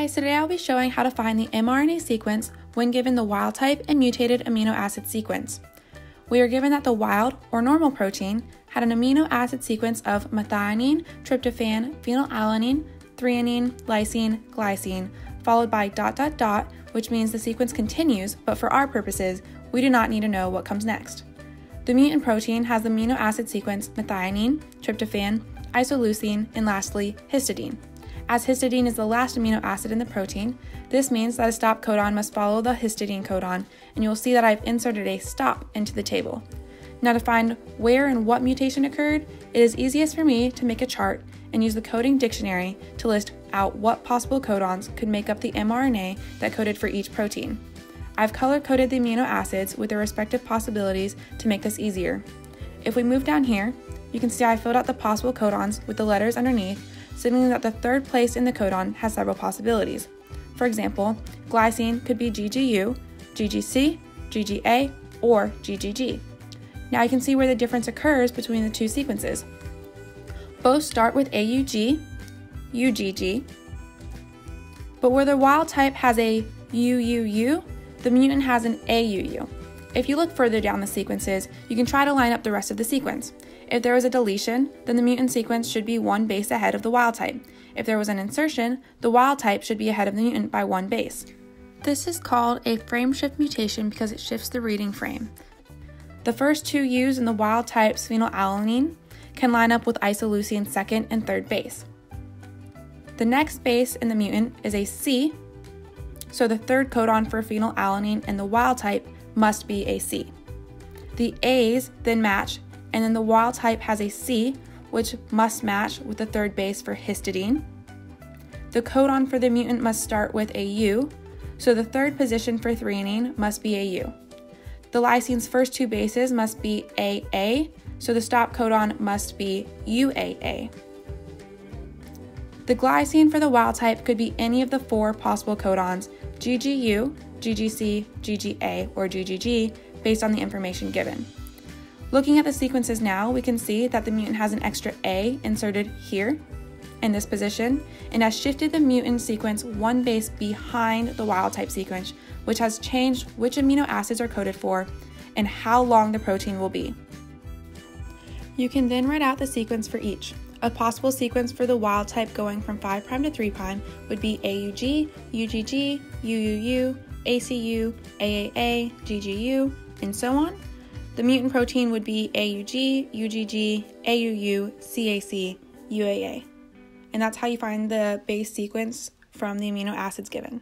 Hi, so today I'll be showing how to find the mRNA sequence when given the wild type and mutated amino acid sequence. We are given that the wild or normal protein had an amino acid sequence of methionine, tryptophan, phenylalanine, threonine, lysine, glycine, followed by ... which means the sequence continues, but for our purposes, we do not need to know what comes next. The mutant protein has the amino acid sequence methionine, tryptophan, isoleucine, and lastly, histidine. As histidine is the last amino acid in the protein, this means that a stop codon must follow the histidine codon, and you will see that I've inserted a stop into the table. Now to find where and what mutation occurred, it is easiest for me to make a chart and use the coding dictionary to list out what possible codons could make up the mRNA that coded for each protein. I've color-coded the amino acids with their respective possibilities to make this easier. If we move down here, you can see I filled out the possible codons with the letters underneath, signaling that the third place in the codon has several possibilities. For example, glycine could be GGU, GGC, GGA, or GGG. Now you can see where the difference occurs between the two sequences. Both start with AUG, UGG, but where the wild type has a UUU, the mutant has an AUU. If you look further down the sequences, you can try to line up the rest of the sequence. If there was a deletion, then the mutant sequence should be one base ahead of the wild type. If there was an insertion, the wild type should be ahead of the mutant by one base. This is called a frame shift mutation because it shifts the reading frame. The first two U's in the wild type's phenylalanine can line up with isoleucine's second and third base. The next base in the mutant is a C, so the third codon for phenylalanine in the wild type must be a C. The A's then match, and then the wild type has a C, which must match with the third base for histidine. The codon for the mutant must start with a U, so the third position for threonine must be a U. The lysine's first two bases must be AA, so the stop codon must be UAA. The glycine for the wild type could be any of the four possible codons, GGU, GGC, GGA, or GGG, based on the information given. Looking at the sequences now, we can see that the mutant has an extra A inserted here in this position and has shifted the mutant sequence one base behind the wild type sequence, which has changed which amino acids are coded for and how long the protein will be. You can then write out the sequence for each. A possible sequence for the wild type going from 5' to 3' would be AUG, UGG, UUU, ACU, AAA, GGU, and so on. The mutant protein would be AUG, UGG, AUU, CAC, UAA. And that's how you find the base sequence from the amino acids given.